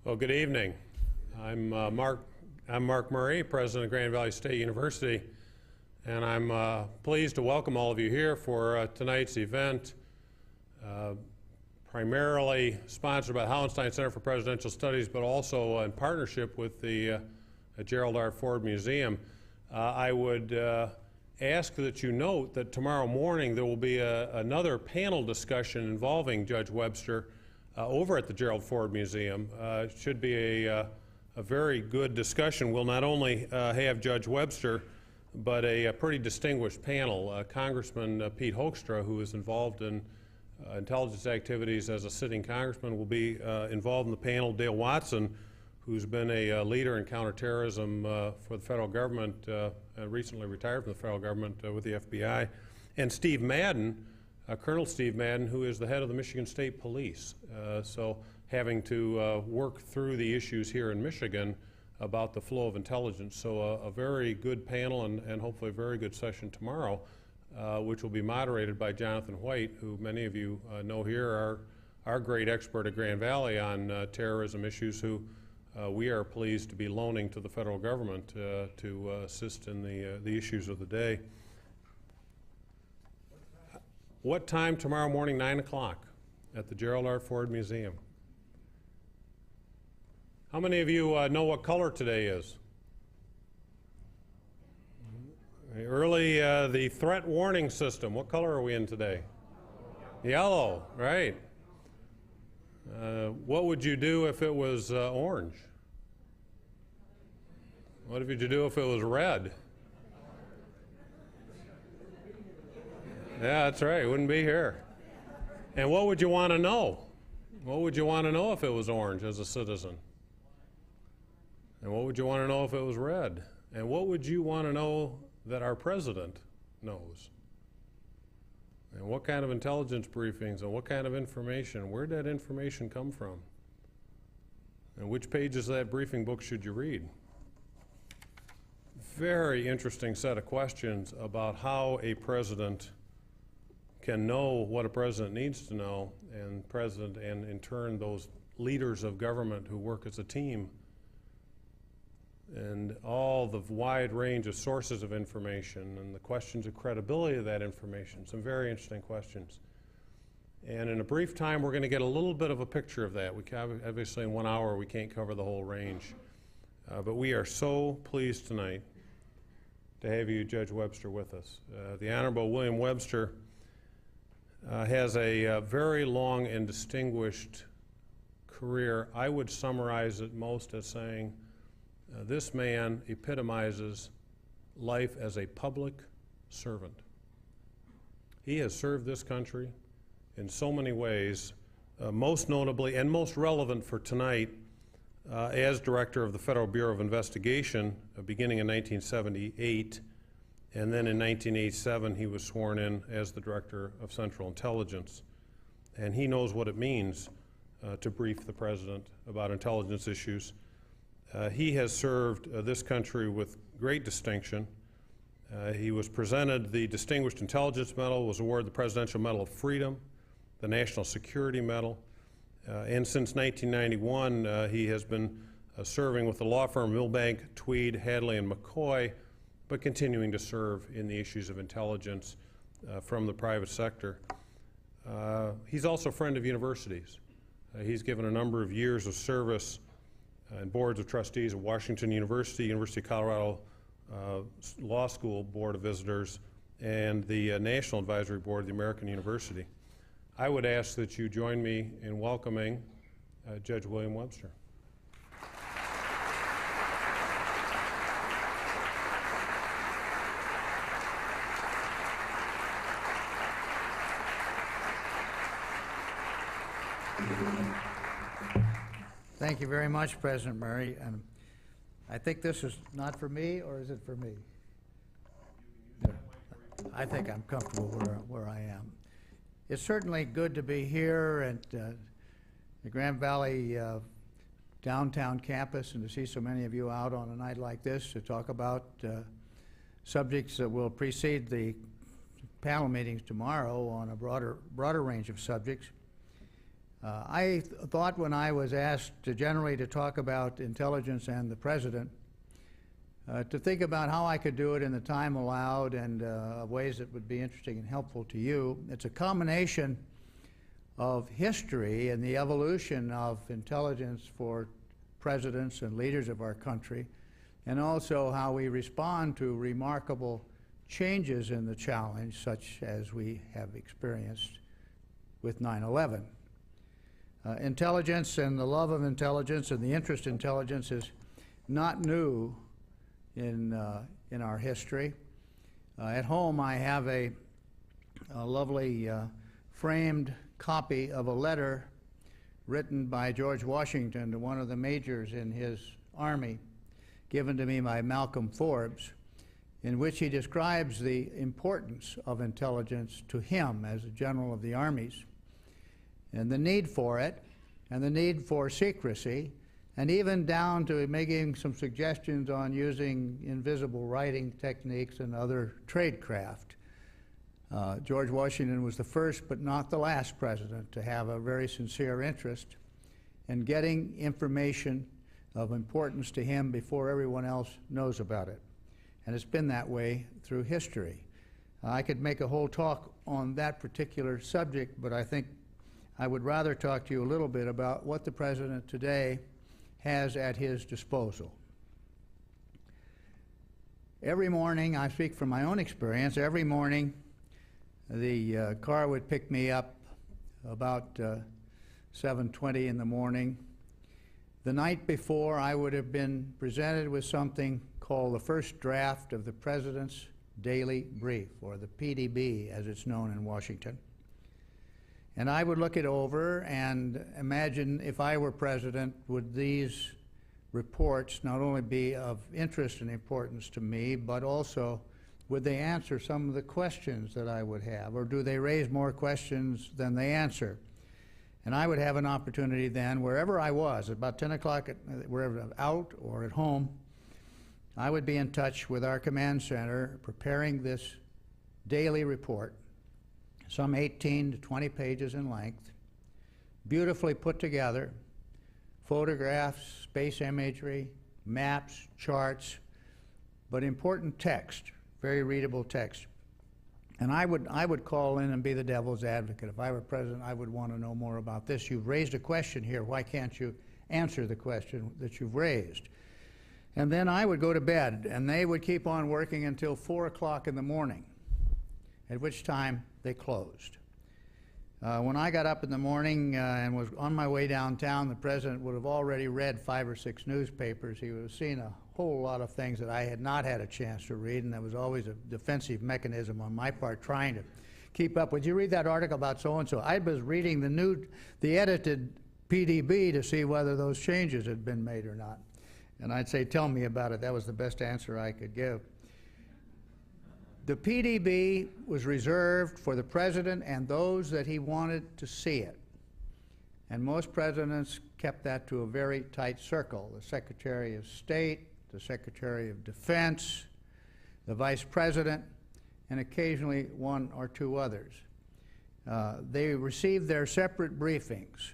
Well, good evening. I'm Mark Murray, President of Grand Valley State University, and I'm pleased to welcome all of you here for tonight's event, primarily sponsored by the Hauenstein Center for Presidential Studies, but also in partnership with the Gerald R. Ford Museum. I would ask that you note that tomorrow morning there will be another panel discussion involving Judge Webster over at the Gerald Ford Museum. It should be a very good discussion. We'll not only have Judge Webster, but a pretty distinguished panel. Congressman Pete Hoekstra, who is involved in intelligence activities as a sitting congressman, will be involved in the panel. Dale Watson, who's been a leader in counterterrorism for the federal government, recently retired from the federal government with the FBI, and Steve Madden, Colonel Steve Madden, who is the head of the Michigan State Police. So having to work through the issues here in Michigan about the flow of intelligence. So a very good panel and hopefully a very good session tomorrow, which will be moderated by Jonathan White, who many of you know here are our great expert at Grand Valley on terrorism issues, who we are pleased to be loaning to the federal government to assist in the issues of the day. What time tomorrow morning? 9 o'clock at the Gerald R. Ford Museum. How many of you know what color today is? Early, the threat warning system. What color are we in today? Yellow, right. What would you do if it was orange? What would you do if it was red? Yeah, that's right. Wouldn't be here. And what would you want to know? What would you want to know if it was orange as a citizen? And what would you want to know if it was red? And what would you want to know that our president knows? And what kind of intelligence briefings and what kind of information? Where did that information come from? And which pages of that briefing book should you read? Very interesting set of questions about how a president can know what a president needs to know, and in turn those leaders of government who work as a team, and all the wide range of sources of information and the questions of credibility of that information. Some very interesting questions. And in a brief time, we're going to get a little bit of a picture of that. Obviously in 1 hour we can't cover the whole range. But we are so pleased tonight to have you, Judge Webster, with us. The Honorable William Webster has a very long and distinguished career. I would summarize it most as saying this man epitomizes life as a public servant. He has served this country in so many ways, most notably and most relevant for tonight as Director of the Federal Bureau of Investigation beginning in 1978. And then in 1987, he was sworn in as the Director of Central Intelligence. And he knows what it means to brief the President about intelligence issues. He has served this country with great distinction. He was presented the Distinguished Intelligence Medal, was awarded the Presidential Medal of Freedom, the National Security Medal. And since 1991, he has been serving with the law firm Milbank, Tweed, Hadley, and McCoy, but continuing to serve in the issues of intelligence from the private sector. He's also a friend of universities. He's given a number of years of service in boards of trustees at Washington University, University of Colorado Law School Board of Visitors, and the National Advisory Board of the American University. I would ask that you join me in welcoming Judge William Webster. Thank you very much, President Murray. And I think this is not for me, or is it for me? I think I'm comfortable where I am. It's certainly good to be here at the Grand Valley downtown campus and to see so many of you out on a night like this to talk about subjects that will precede the panel meetings tomorrow on a broader range of subjects. I thought when I was asked generally to talk about intelligence and the president, to think about how I could do it in the time allowed and ways that would be interesting and helpful to you. It's a combination of history and the evolution of intelligence for presidents and leaders of our country, and also how we respond to remarkable changes in the challenge, such as we have experienced with 9/11. Intelligence and the love of intelligence and the interest in intelligence is not new in our history. At home, I have a lovely framed copy of a letter written by George Washington to one of the majors in his army, given to me by Malcolm Forbes, in which he describes the importance of intelligence to him as a general of the armies, and the need for it, and the need for secrecy, and even down to making some suggestions on using invisible writing techniques and other tradecraft. George Washington was the first but not the last president to have a very sincere interest in getting information of importance to him before everyone else knows about it. And it's been that way through history. I could make a whole talk on that particular subject, but I think I would rather talk to you a little bit about what the president today has at his disposal. Every morning, I speak from my own experience, every morning the car would pick me up about 7:20 in the morning. The night before, I would have been presented with something called the first draft of the President's Daily Brief, or the PDB as it's known in Washington. And I would look it over and imagine, if I were president, would these reports not only be of interest and importance to me, but also would they answer some of the questions that I would have, or do they raise more questions than they answer? And I would have an opportunity then, wherever I was, about 10 o'clock, wherever out or at home, I would be in touch with our command center preparing this daily report, some 18 to 20 pages in length, beautifully put together, photographs, space imagery, maps, charts, but important text, very readable text. And I would call in and be the devil's advocate. If I were president, I would want to know more about this. You've raised a question here. Why can't you answer the question that you've raised? And then I would go to bed, and they would keep on working until 4 o'clock in the morning, at which time they closed. When I got up in the morning and was on my way downtown, the president would have already read 5 or 6 newspapers. He would have seen a whole lot of things that I had not had a chance to read, and there was always a defensive mechanism on my part trying to keep up. Would you read that article about so-and-so? I was reading the edited PDB to see whether those changes had been made or not. And I'd say, tell me about it. That was the best answer I could give. The PDB was reserved for the president and those that he wanted to see it. And most presidents kept that to a very tight circle. The Secretary of State, the Secretary of Defense, the Vice President, and occasionally 1 or 2 others. They received their separate briefings.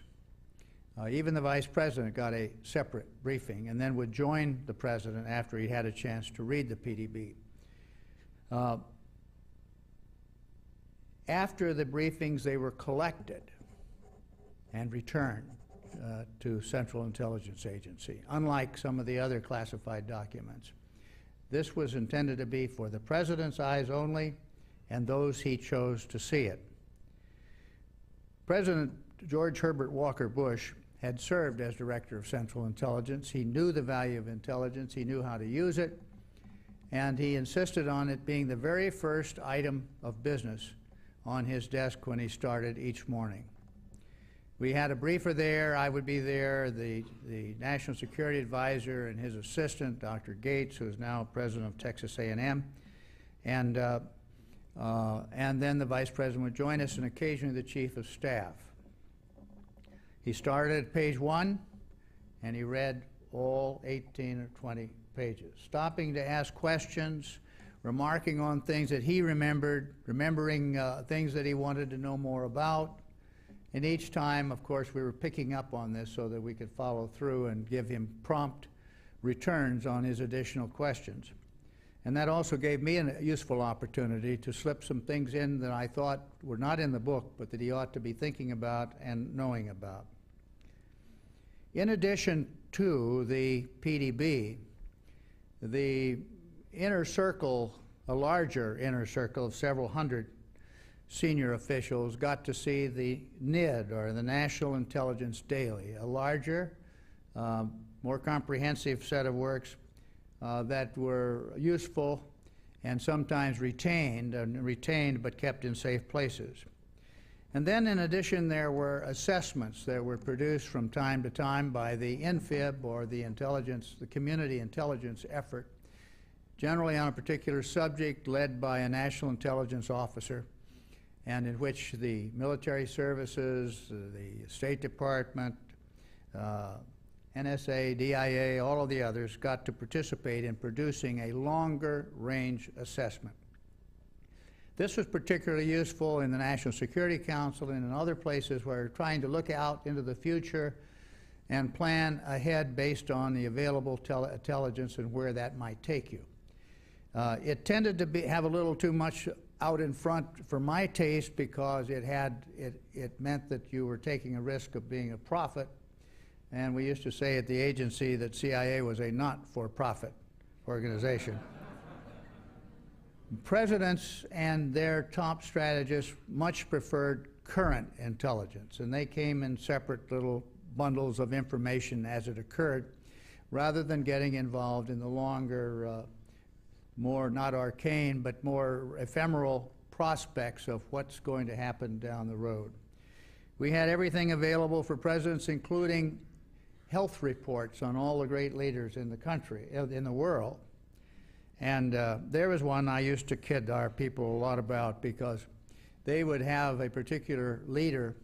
Even the Vice President got a separate briefing and then would join the President after he had a chance to read the PDB. After the briefings, they were collected and returned to Central Intelligence Agency, unlike some of the other classified documents. This was intended to be for the President's eyes only and those he chose to see it. President George Herbert Walker Bush had served as Director of Central Intelligence. He knew the value of intelligence, he knew how to use it, and he insisted on it being the very first item of business on his desk when he started each morning. We had a briefer there, I would be there, the National Security Advisor and his assistant, Dr. Gates, who is now President of Texas A&M, and then the Vice President would join us, and occasionally the Chief of Staff. He started at page 1, and he read all 18 or 20 pages, stopping to ask questions, remarking on things that he remembered, remembering things that he wanted to know more about, And each time, of course, we were picking up on this so that we could follow through and give him prompt returns on his additional questions. And that also gave me a useful opportunity to slip some things in that I thought were not in the book, but that he ought to be thinking about and knowing about. In addition to the PDB, the inner circle, a larger inner circle of several hundred senior officials, got to see the NID, or the National Intelligence Daily, a larger, more comprehensive set of works that were useful and sometimes retained but kept in safe places. And then in addition, there were assessments that were produced from time to time by the INFIB, or the community intelligence effort, generally on a particular subject led by a national intelligence officer, and in which the military services, the State Department, NSA, DIA, all of the others got to participate in producing a longer range assessment. This was particularly useful in the National Security Council and in other places where we're trying to look out into the future and plan ahead based on the available intelligence and where that might take you. It tended to have a little too much out in front for my taste, because it meant that you were taking a risk of being a prophet. And we used to say at the agency that CIA was a not-for-profit organization. Presidents and their top strategists much preferred current intelligence, and they came in separate little bundles of information as it occurred, rather than getting involved in the longer, more not arcane, but more ephemeral prospects of what's going to happen down the road. We had everything available for presidents, including health reports on all the great leaders in the country, in the world. And there was one I used to kid our people a lot about, because they would have a particular leader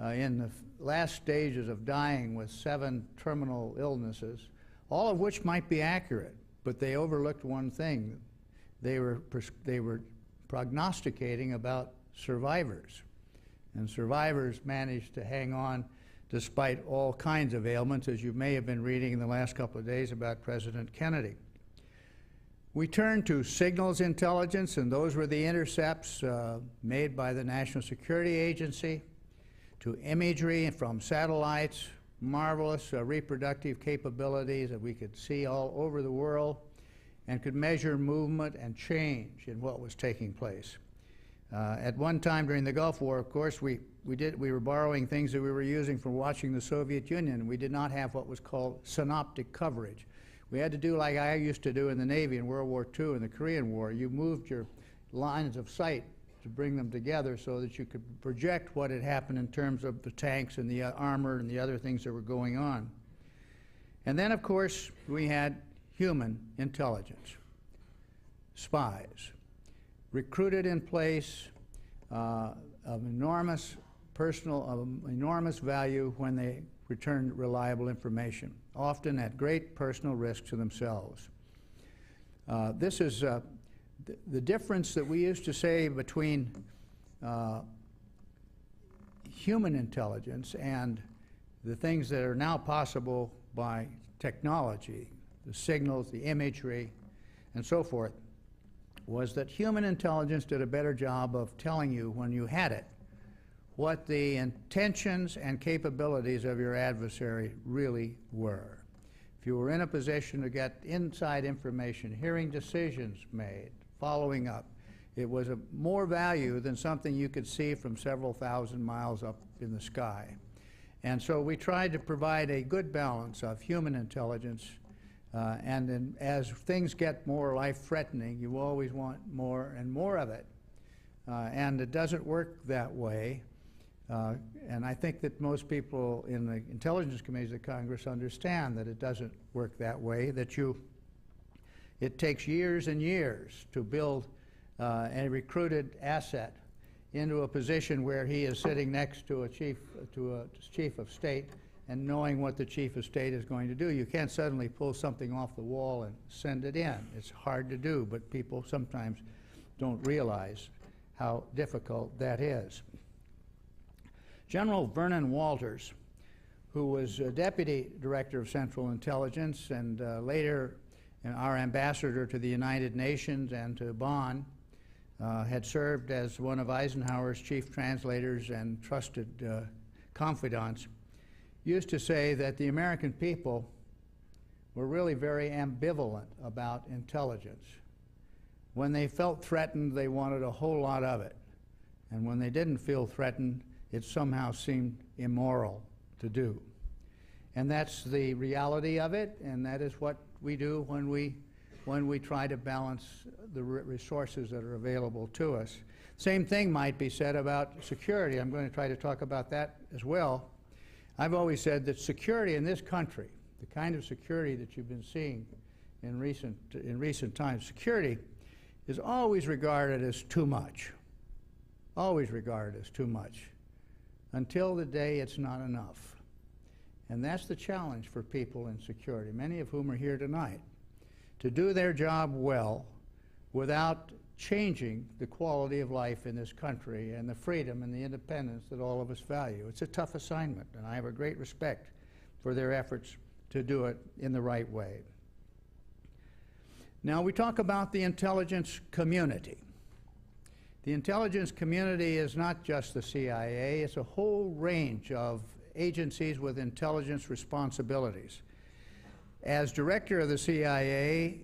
in the last stages of dying with 7 terminal illnesses, all of which might be accurate, but they overlooked one thing. They were prognosticating about survivors, and survivors managed to hang on despite all kinds of ailments, as you may have been reading in the last couple of days about President Kennedy. We turned to signals intelligence, and those were the intercepts made by the National Security Agency, to imagery from satellites, marvelous reproductive capabilities that we could see all over the world and could measure movement and change in what was taking place. At one time during the Gulf War, of course, we were borrowing things that we were using from watching the Soviet Union. We did not have what was called synoptic coverage. We had to do like I used to do in the Navy in World War II and the Korean War. You moved your lines of sight to bring them together so that you could project what had happened in terms of the tanks and the armor and the other things that were going on. And then, of course, we had human intelligence, spies, recruited in place of enormous enormous value when they returned reliable information, often at great personal risk to themselves. This is the difference that we used to say between human intelligence and the things that are now possible by technology, the signals, the imagery, and so forth, was that human intelligence did a better job of telling you when you had it what the intentions and capabilities of your adversary really were. If you were in a position to get inside information, hearing decisions made, following up, it was of more value than something you could see from several thousand miles up in the sky. And so we tried to provide a good balance of human intelligence, and then as things get more life-threatening, you always want more and more of it. And it doesn't work that way. And I think that most people in the intelligence committees of Congress understand that it doesn't work that way, that it takes years and years to build a recruited asset into a position where he is sitting next to a chief of state and knowing what the chief of state is going to do. You can't suddenly pull something off the wall and send it in. It's hard to do, but people sometimes don't realize how difficult that is. General Vernon Walters, who was Deputy Director of Central Intelligence and later our ambassador to the United Nations and to Bonn, had served as one of Eisenhower's chief translators and trusted confidants, used to say that the American people were really very ambivalent about intelligence. When they felt threatened, they wanted a whole lot of it. And when they didn't feel threatened, it somehow seemed immoral to do. And that's the reality of it, and that is what we do when we try to balance the resources that are available to us. Same thing might be said about security. I'm going to try to talk about that as well. I've always said that security in this country, the kind of security that you've been seeing in recent times, security is always regarded as too much. Always regarded as too much, until the day it's not enough. And that's the challenge for people in security, many of whom are here tonight, to do their job well without changing the quality of life in this country and the freedom and the independence that all of us value. It's a tough assignment, and I have a great respect for their efforts to do it in the right way. Now, we talk about the intelligence community. The intelligence community is not just the CIA, it's a whole range of agencies with intelligence responsibilities. As director of the CIA,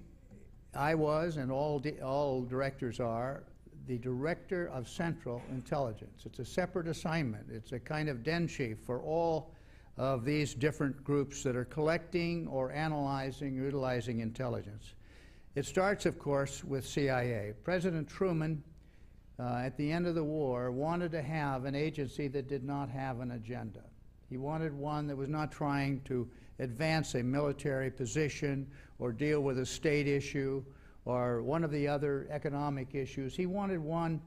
I was, and all directors are, the director of Central Intelligence. It's a separate assignment. It's a kind of den chief for all of these different groups that are collecting or analyzing, utilizing intelligence. It starts, of course, with CIA. President Truman, at the end of the war, wanted to have an agency that did not have an agenda. He wanted one that was not trying to advance a military position or deal with a state issue or one of the other economic issues. He wanted one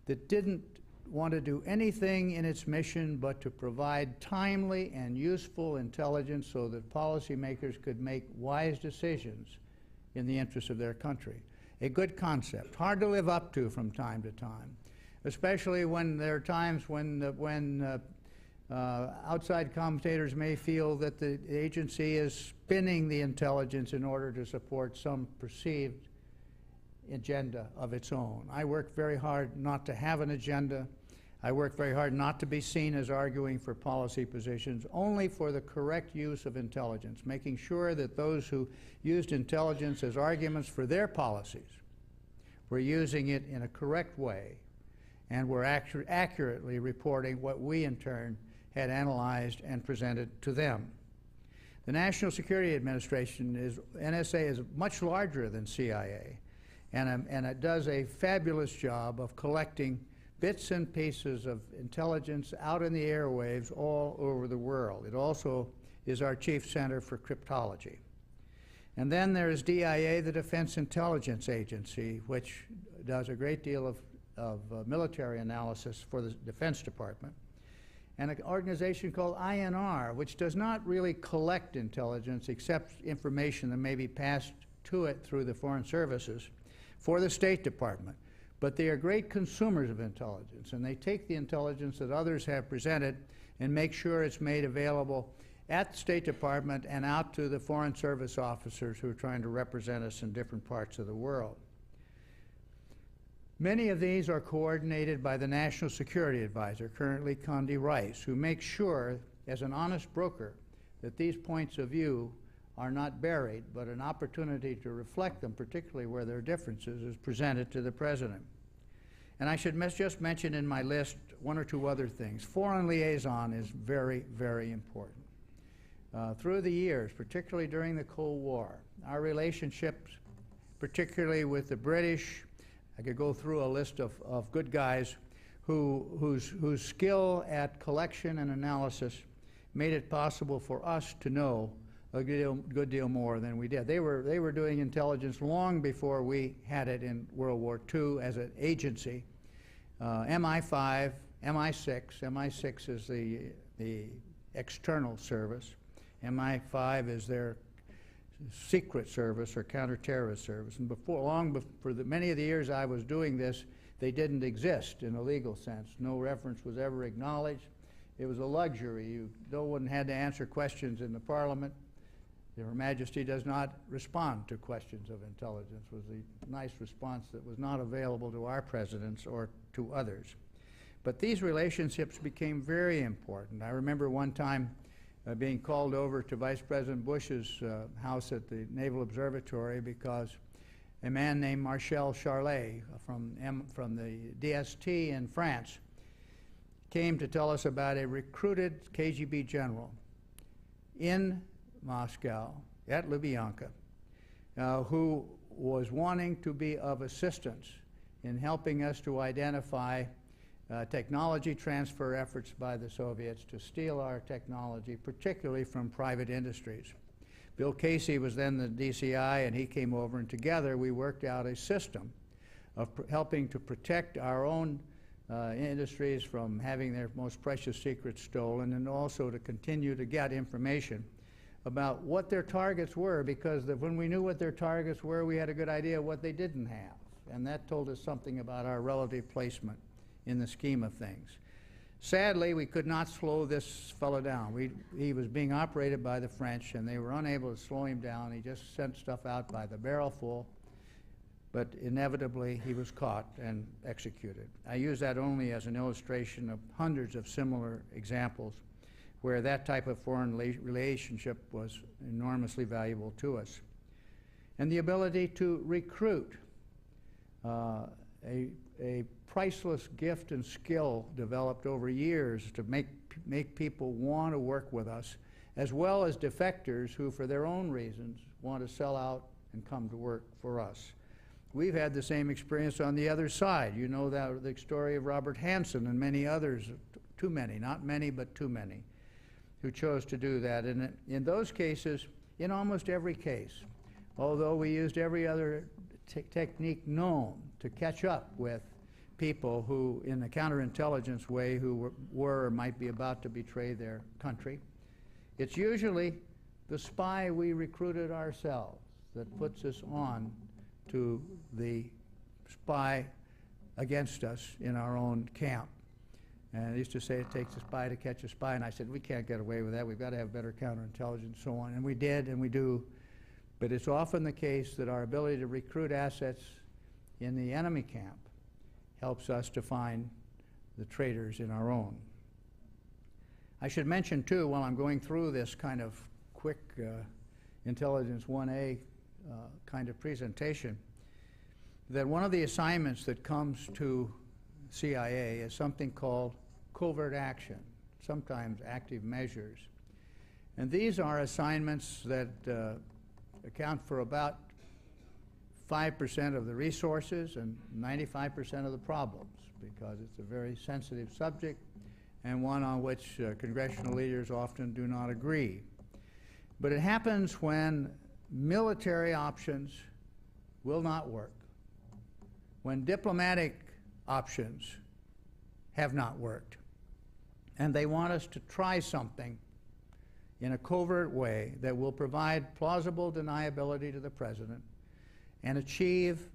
that didn't want to do anything in its mission but to provide timely and useful intelligence so that policymakers could make wise decisions in the interest of their country. A good concept, hard to live up to from time to time, especially when there are times when outside commentators may feel that the agency is spinning the intelligence in order to support some perceived agenda of its own. I work very hard not to have an agenda. I work very hard not to be seen as arguing for policy positions, only for the correct use of intelligence, making sure that those who used intelligence as arguments for their policies were using it in a correct way and were accurately reporting what we in turn had analyzed and presented to them. The National Security Administration, NSA, is much larger than CIA, and it does a fabulous job of collecting bits and pieces of intelligence out in the airwaves all over the world. It also is our chief center for cryptology. And then there is DIA, the Defense Intelligence Agency, which does a great deal of military analysis for the Defense Department. And an organization called INR, which does not really collect intelligence except information that may be passed to it through the foreign services for the State Department. But they are great consumers of intelligence, and they take the intelligence that others have presented and make sure it's made available at the State Department and out to the foreign service officers who are trying to represent us in different parts of the world. Many of these are coordinated by the National Security Advisor, currently Condi Rice, who makes sure, as an honest broker, that these points of view are not buried, but an opportunity to reflect them, particularly where there are differences, is presented to the President. And I should just mention in my list one or two other things. Foreign liaison is very, very important. Through the years, particularly during the Cold War, our relationships, particularly with the British, I could go through a list of good guys whose skill at collection and analysis made it possible for us to know a good deal more than we did. They were doing intelligence long before we had it in World War II as an agency. MI5, MI6. MI6 is the external service. MI5 is their secret service or counterterrorist service. And for many of the years I was doing this, they didn't exist in a legal sense. No reference was ever acknowledged. It was a luxury. No one had to answer questions in the Parliament. Her Majesty does not respond to questions of intelligence was the nice response that was not available to our presidents or to others. But these relationships became very important. I remember one time being called over to Vice President Bush's house at the Naval Observatory because a man named Marshal Charlet from the DST in France came to tell us about a recruited KGB general in Moscow at Lubyanka who was wanting to be of assistance in helping us to identify technology transfer efforts by the Soviets to steal our technology, particularly from private industries. Bill Casey was then the DCI, and he came over, and together we worked out a system of helping to protect our own industries from having their most precious secrets stolen, and also to continue to get information about what their targets were, because when we knew what their targets were, we had a good idea of what they didn't have, and that told us something about our relative placement in the scheme of things. Sadly, we could not slow this fellow down. He was being operated by the French, and they were unable to slow him down. He just sent stuff out by the barrel full, but inevitably he was caught and executed. I use that only as an illustration of hundreds of similar examples where that type of foreign relationship was enormously valuable to us. And the ability to recruit a priceless gift and skill developed over years to make people want to work with us, as well as defectors who, for their own reasons, want to sell out and come to work for us. We've had the same experience on the other side. You know the story of Robert Hansen and many others, too many, not many, but too many, who chose to do that. And in those cases, in almost every case, although we used every other technique known to catch up with people who, in a counterintelligence way, who were or might be about to betray their country, it's usually the spy we recruited ourselves that puts us on to the spy against us in our own camp. And I used to say it takes a spy to catch a spy, and I said we can't get away with that. We've got to have better counterintelligence and so on. And we did, and we do. But it's often the case that our ability to recruit assets in the enemy camp helps us to find the traitors in our own. I should mention, too, while I'm going through this kind of quick Intelligence 1A kind of presentation, that one of the assignments that comes to CIA is something called Covert Action, sometimes active measures. And these are assignments that account for about 5% of the resources and 95% of the problems, because it's a very sensitive subject and one on which congressional leaders often do not agree. But it happens when military options will not work, when diplomatic options have not worked, and they want us to try something in a covert way that will provide plausible deniability to the president and achieve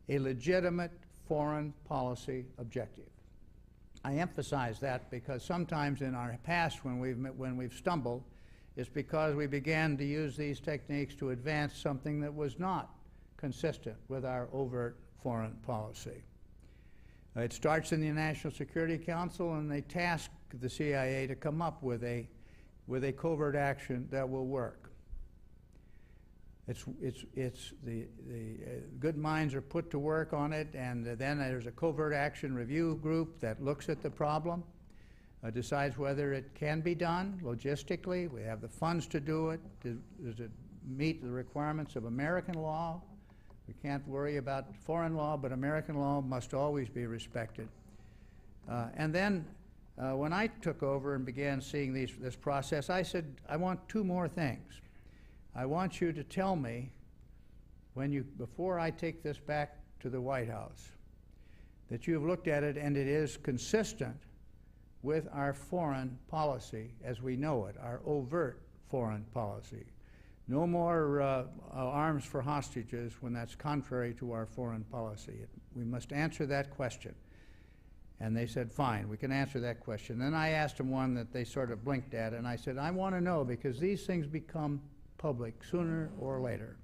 a legitimate foreign policy objective. I emphasize that because sometimes in our past when we've stumbled, it's because we began to use these techniques to advance something that was not consistent with our overt foreign policy. It starts in the National Security Council, and they task the CIA to come up with a covert action that will work. The good minds are put to work on it, and then there's a covert action review group that looks at the problem, decides whether it can be done logistically. We have the funds to do it. Does it meet the requirements of American law? We can't worry about foreign law, but American law must always be respected. And then when I took over and began seeing this process, I said, I want two more things. I want you to tell me, before I take this back to the White House, that you have looked at it and it is consistent with our foreign policy as we know it, our overt foreign policy. No more arms for hostages when that's contrary to our foreign policy. We must answer that question. And they said, fine, we can answer that question. Then I asked them one that they sort of blinked at, and I said, I want to know, because these things become public sooner or later.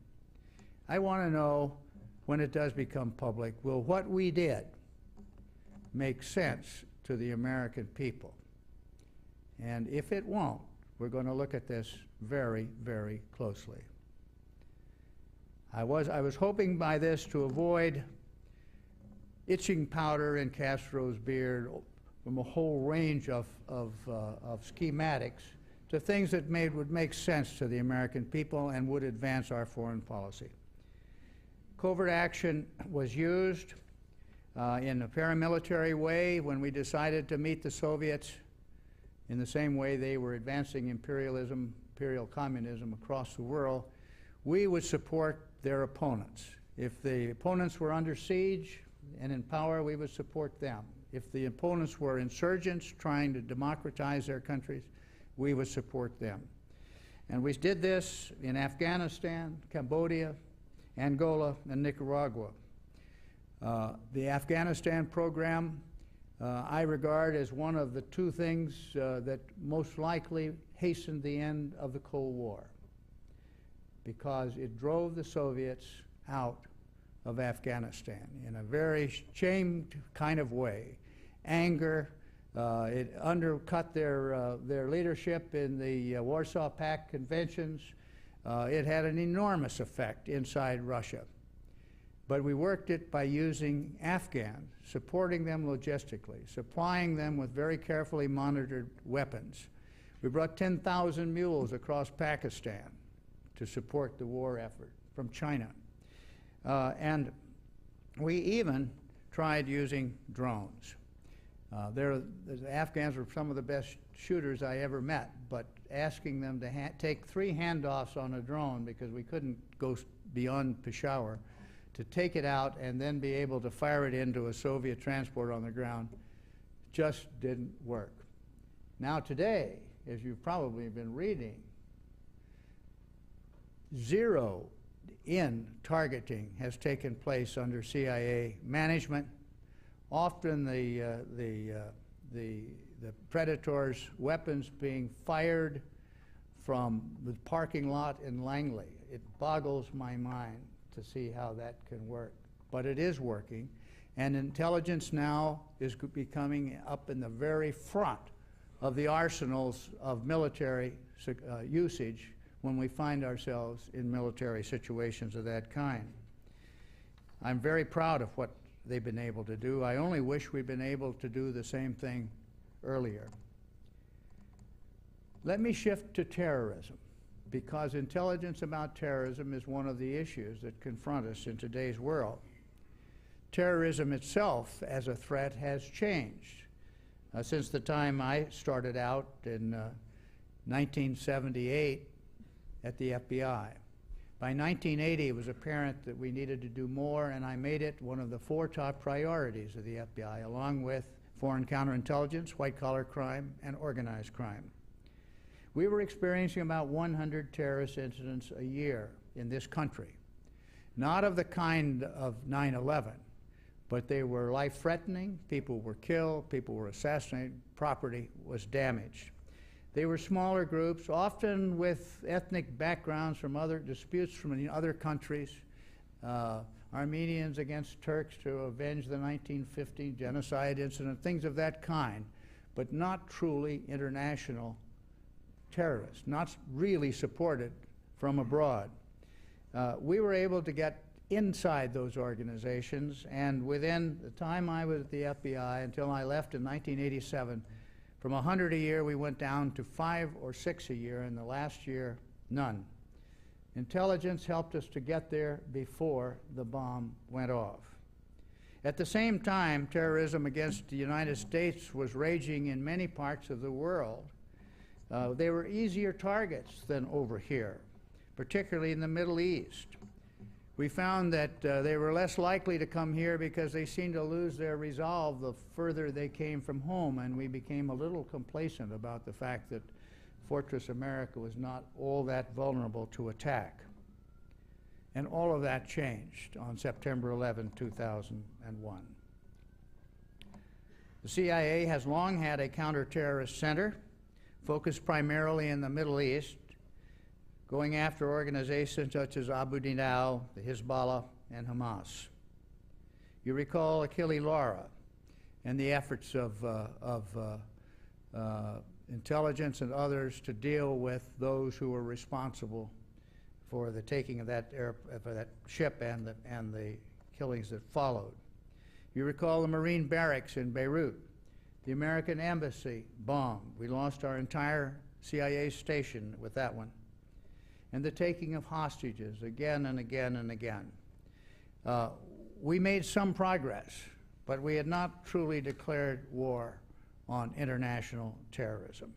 I want to know, when it does become public, will what we did make sense to the American people? And if it won't, we're going to look at this very, very closely. I was hoping by this to avoid itching powder in Castro's beard from a whole range of schematics to things that would make sense to the American people and would advance our foreign policy. Covert action was used in a paramilitary way when we decided to meet the Soviets in the same way they were advancing imperialism, imperial communism across the world. We would support their opponents. If the opponents were under siege and in power, we would support them. If the opponents were insurgents trying to democratize their countries, we would support them. And we did this in Afghanistan, Cambodia, Angola, and Nicaragua. The Afghanistan program I regard as one of the two things that most likely hastened the end of the Cold War, because it drove the Soviets out of Afghanistan in a very shamed kind of way. Anger, it undercut their leadership in the Warsaw Pact conventions. It had an enormous effect inside Russia. But we worked it by using Afghans, supporting them logistically, supplying them with very carefully monitored weapons. We brought 10,000 mules across Pakistan to support the war effort from China. And we even tried using drones. The Afghans were some of the best shooters I ever met, but asking them to take 3 handoffs on a drone, because we couldn't go beyond Peshawar, to take it out and then be able to fire it into a Soviet transport on the ground, just didn't work. Now today, as you've probably been reading, zero in targeting has taken place under CIA management. Often the predators' weapons being fired from the parking lot in Langley. It boggles my mind to see how that can work. But it is working, and intelligence now is becoming up in the very front of the arsenals of military usage when we find ourselves in military situations of that kind. I'm very proud of what they've been able to do. I only wish we'd been able to do the same thing earlier. Let me shift to terrorism, because intelligence about terrorism is one of the issues that confront us in today's world. Terrorism itself as a threat has changed since the time I started out in 1978 at the FBI. By 1980, it was apparent that we needed to do more, and I made it one of the 4 top priorities of the FBI, along with foreign counterintelligence, white-collar crime, and organized crime. We were experiencing about 100 terrorist incidents a year in this country, not of the kind of 9/11, but they were life-threatening. People were killed, people were assassinated, property was damaged. They were smaller groups, often with ethnic backgrounds from other disputes from other countries, Armenians against Turks to avenge the 1915 genocide incident, things of that kind, but not truly international terrorists, not really supported from abroad. We were able to get inside those organizations, and within the time I was at the FBI until I left in 1987, from 100 a year we went down to 5 or 6 a year, and the last year, none. Intelligence helped us to get there before the bomb went off. At the same time, terrorism against the United States was raging in many parts of the world. They were easier targets than over here, particularly in the Middle East. We found that they were less likely to come here because they seemed to lose their resolve the further they came from home, and we became a little complacent about the fact that Fortress America was not all that vulnerable to attack. And all of that changed on September 11, 2001. The CIA has long had a counter-terrorist center focused primarily in the Middle East, going after organizations such as Abu Dhabi, the Hezbollah, and Hamas. You recall Achille Laura and the efforts of intelligence and others to deal with those who were responsible for the taking of that ship and the killings that followed. You recall the Marine barracks in Beirut, the American embassy bombed. We lost our entire CIA station with that one. And the taking of hostages again and again and again. We made some progress, but we had not truly declared war on international terrorism.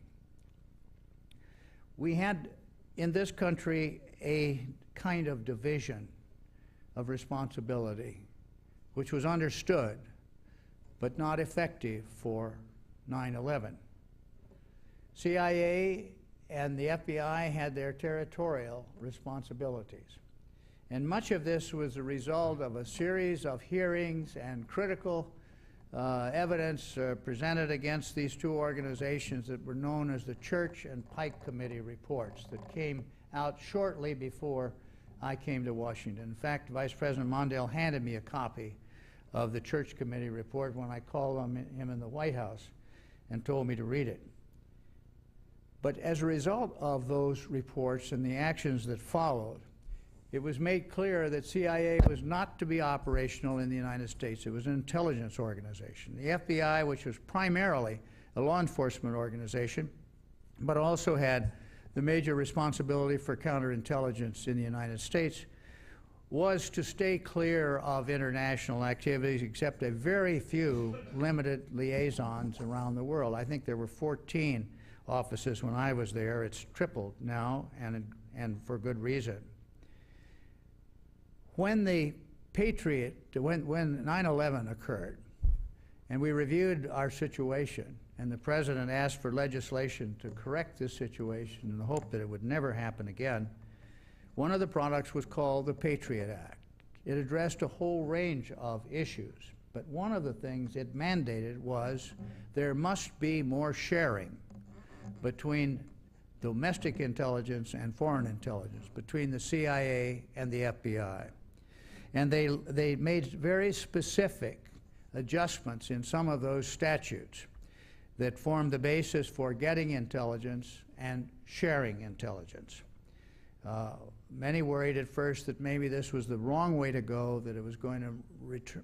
We had in this country a kind of division of responsibility, which was understood but not effective for 9/11. CIA and the FBI had their territorial responsibilities. And much of this was a result of a series of hearings and critical evidence presented against these two organizations that were known as the Church and Pike Committee reports that came out shortly before I came to Washington. In fact, Vice President Mondale handed me a copy of the Church Committee report when I called on him in the White House and told me to read it. But as a result of those reports and the actions that followed, it was made clear that CIA was not to be operational in the United States. It was an intelligence organization. The FBI, which was primarily a law enforcement organization, but also had the major responsibility for counterintelligence in the United States, was to stay clear of international activities except a very few limited liaisons around the world. I think there were 14 offices when I was there. It's tripled now, and for good reason. When the when 9/11 occurred, and we reviewed our situation, and the President asked for legislation to correct this situation in the hope that it would never happen again, one of the products was called the Patriot Act. It addressed a whole range of issues, but one of the things it mandated was there must be more sharing between domestic intelligence and foreign intelligence, between the CIA and the FBI. And they made very specific adjustments in some of those statutes that formed the basis for getting intelligence and sharing intelligence. Many worried at first that maybe this was the wrong way to go, that it was going to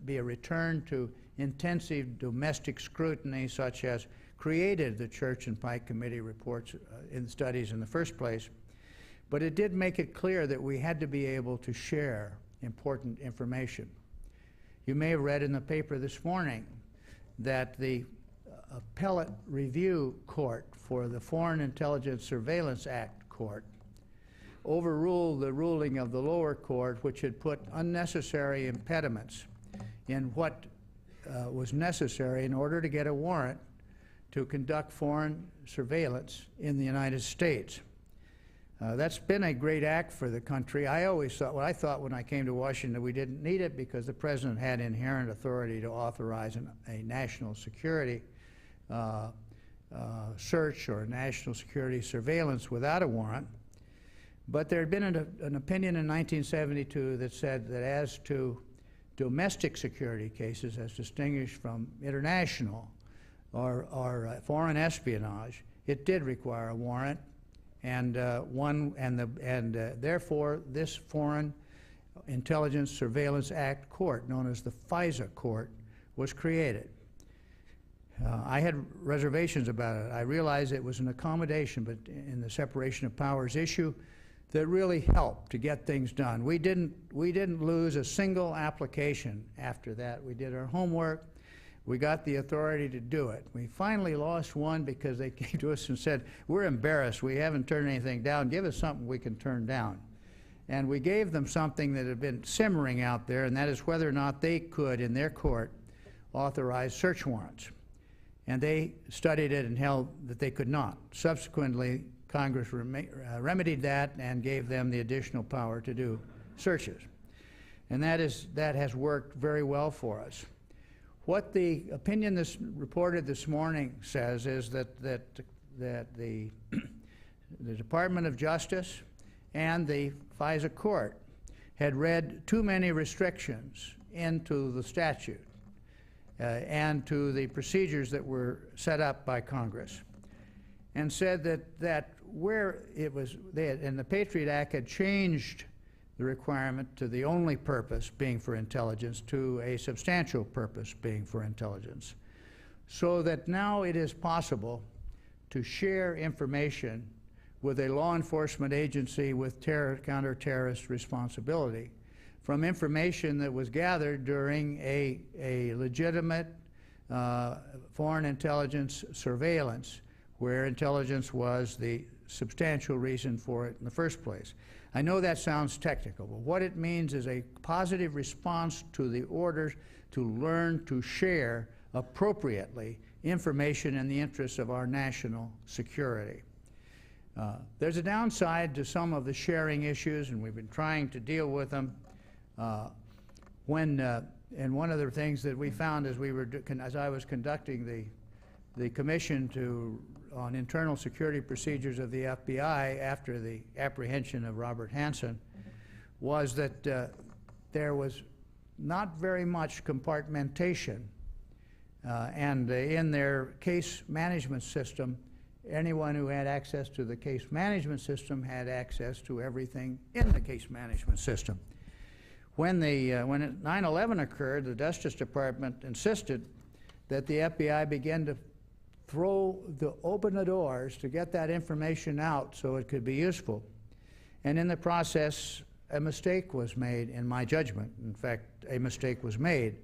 be a return to intensive domestic scrutiny such as created the Church and Pike Committee reports in studies in the first place. But it did make it clear that we had to be able to share important information. You may have read in the paper this morning that the Appellate Review Court for the Foreign Intelligence Surveillance Act Court overruled the ruling of the lower court, which had put unnecessary impediments in what was necessary in order to get a warrant to conduct foreign surveillance in the United States. That's been a great act for the country. I always thought, well, I thought when I came to Washington we didn't need it because the President had inherent authority to authorize a national security search or national security surveillance without a warrant. But there had been an opinion in 1972 that said that as to domestic security cases, as distinguished from international or foreign espionage, it did require a warrant, and therefore this Foreign Intelligence Surveillance Act Court, known as the FISA Court, was created. I had reservations about it. I realized it was an accommodation, but in the separation of powers issue, that really helped to get things done. We didn't lose a single application after that. We did our homework. We got the authority to do it. We finally lost one because they came to us and said, we're embarrassed. We haven't turned anything down. Give us something we can turn down. And we gave them something that had been simmering out there, and that is whether or not they could, in their court, authorize search warrants. And they studied it and held that they could not. Subsequently, Congress remedied that and gave them the additional power to do searches. And that has worked very well for us. What the opinion reported this morning says is that the Department of Justice and the FISA court had read too many restrictions into the statute and to the procedures that were set up by Congress, and said that where it was, and the Patriot Act had changed the requirement to the only purpose being for intelligence to a substantial purpose being for intelligence, so that now it is possible to share information with a law enforcement agency with counter-terrorist responsibility from information that was gathered during a legitimate foreign intelligence surveillance, where intelligence was the substantial reason for it in the first place. I know that sounds technical, but what it means is a positive response to the order to learn to share appropriately information in the interests of our national security. There's a downside to some of the sharing issues, and we've been trying to deal with them. And one of the things that we found as I was conducting the commission on internal security procedures of the FBI after the apprehension of Robert Hansen was that there was not very much compartmentation, and in their case management system, anyone who had access to the case management system had access to everything in the case management system. When 9/11 occurred, the Justice Department insisted that the FBI begin to open the doors to get that information out so it could be useful. And in the process, a mistake was made, in my judgment. In fact, a mistake was made.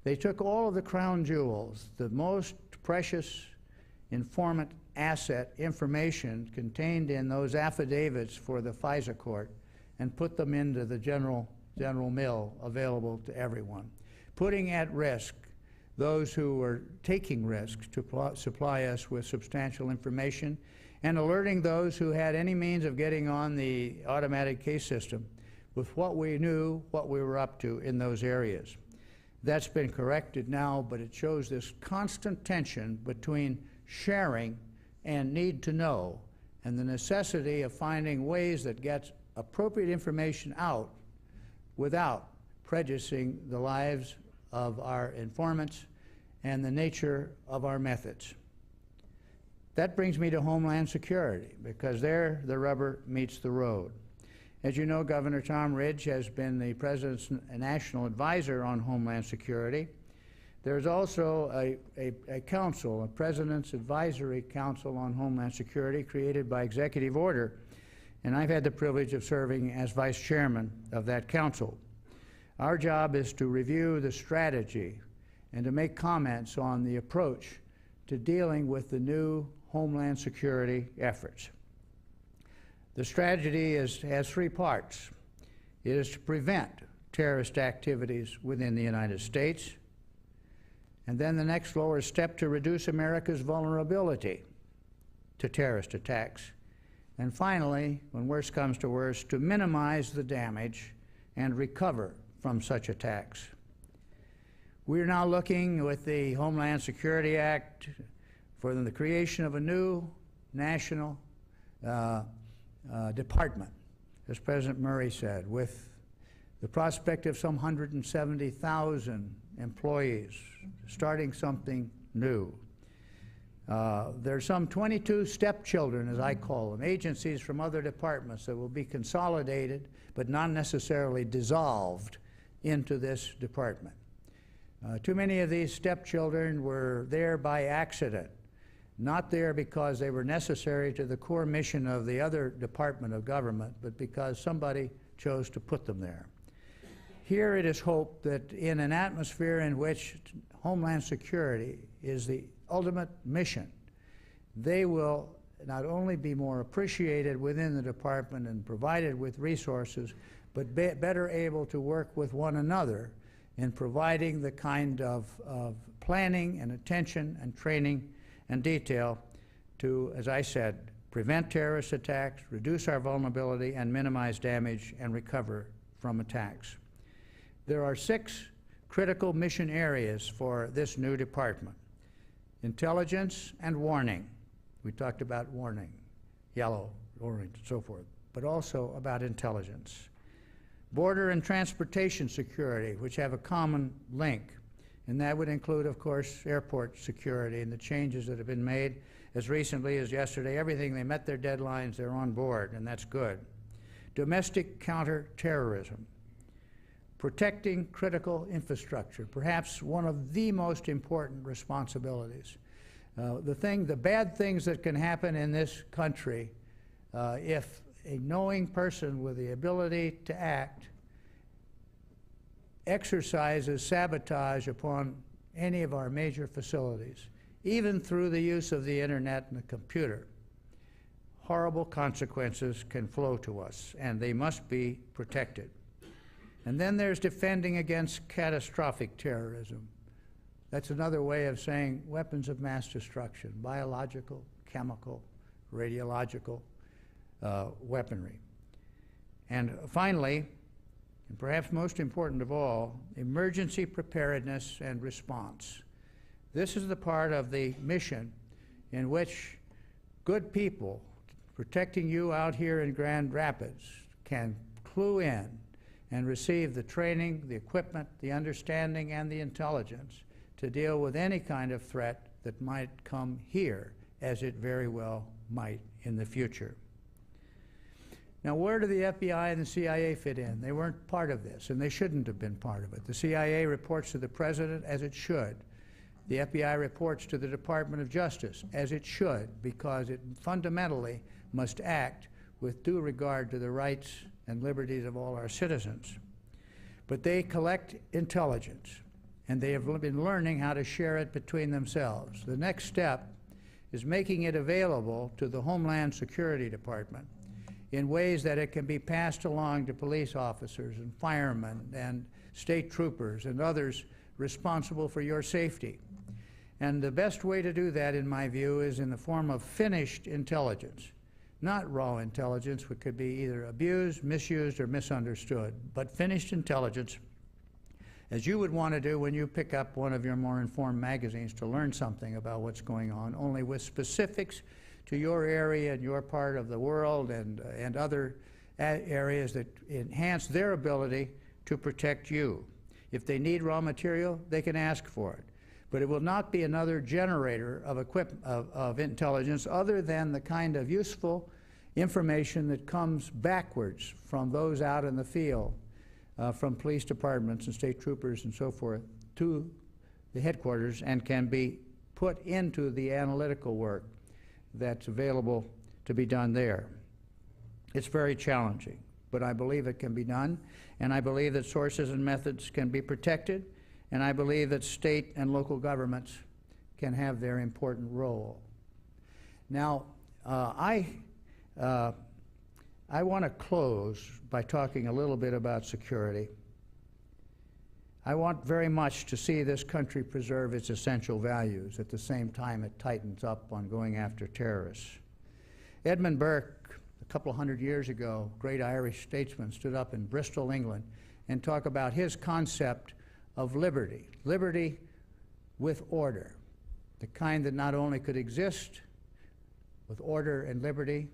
They took all of the crown jewels, the most precious informant asset information contained in those affidavits for the FISA court, and put them into the general mill available to everyone, putting at risk those who were taking risks to supply us with substantial information, and alerting those who had any means of getting on the automatic case system with what we knew, what we were up to in those areas. That's been corrected now, but it shows this constant tension between sharing and need to know, and the necessity of finding ways that gets appropriate information out without prejudicing the lives of our informants and the nature of our methods. That brings me to Homeland Security, because there the rubber meets the road. As you know, Governor Tom Ridge has been the President's national advisor on Homeland Security. There's also a council, a President's Advisory Council on Homeland Security, created by executive order, and I've had the privilege of serving as vice chairman of that council. Our job is to review the strategy and to make comments on the approach to dealing with the new Homeland Security efforts. The strategy has three parts. It is to prevent terrorist activities within the United States, and then the next lower step, to reduce America's vulnerability to terrorist attacks, and finally, when worse comes to worse, to minimize the damage and recover from such attacks. We're now looking with the Homeland Security Act for the creation of a new national department, as President Murray said, with the prospect of some 170,000 employees, starting something new. There's some 22 stepchildren, as I call them, agencies from other departments that will be consolidated but not necessarily dissolved into this department. Too many of these stepchildren were there by accident, not there because they were necessary to the core mission of the other department of government, but because somebody chose to put them there. Here it is hoped that in an atmosphere in which Homeland Security is the ultimate mission, they will not only be more appreciated within the department and provided with resources, but better able to work with one another in providing the kind of planning and attention and training and detail to, as I said, prevent terrorist attacks, reduce our vulnerability, and minimize damage and recover from attacks. There are 6 critical mission areas for this new department: intelligence and warning. We talked about warning, yellow, orange, and so forth, but also about intelligence. Border and transportation security, which have a common link, and that would include, of course, airport security and the changes that have been made as recently as yesterday. Everything, they met their deadlines, they're on board, and that's good. Domestic counterterrorism, protecting critical infrastructure, perhaps one of the most important responsibilities. The bad things that can happen in this country if a knowing person with the ability to act exercises sabotage upon any of our major facilities, even through the use of the internet and the computer, horrible consequences can flow to us, and they must be protected. And then there's defending against catastrophic terrorism. That's another way of saying weapons of mass destruction, biological, chemical, radiological weaponry. And finally, and perhaps most important of all, emergency preparedness and response. This is the part of the mission in which good people protecting you out here in Grand Rapids can clue in and receive the training, the equipment, the understanding, and the intelligence to deal with any kind of threat that might come here, as it very well might in the future. Now, where do the FBI and the CIA fit in? They weren't part of this, and they shouldn't have been part of it. The CIA reports to the President, as it should. The FBI reports to the Department of Justice, as it should, because it fundamentally must act with due regard to the rights and liberties of all our citizens. But they collect intelligence, and they have been learning how to share it between themselves. The next step is making it available to the Homeland Security Department in ways that it can be passed along to police officers and firemen and state troopers and others responsible for your safety. And the best way to do that, in my view, is in the form of finished intelligence. Not raw intelligence, which could be either abused, misused, or misunderstood, but finished intelligence, as you would want to do when you pick up one of your more informed magazines to learn something about what's going on, only with specifics to your area and your part of the world and other areas that enhance their ability to protect you. If they need raw material, they can ask for it. But it will not be another generator of intelligence other than the kind of useful information that comes backwards from those out in the field, from police departments and state troopers and so forth, to the headquarters, and can be put into the analytical work that's available to be done there. It's very challenging, but I believe it can be done, and I believe that sources and methods can be protected, and I believe that state and local governments can have their important role. Now, I want to close by talking a little bit about security. I want very much to see this country preserve its essential values at the same time it tightens up on going after terrorists. Edmund Burke, a couple hundred years ago, great Irish statesman, stood up in Bristol, England, and talked about his concept of liberty. Liberty with order, the kind that not only could exist with order and liberty,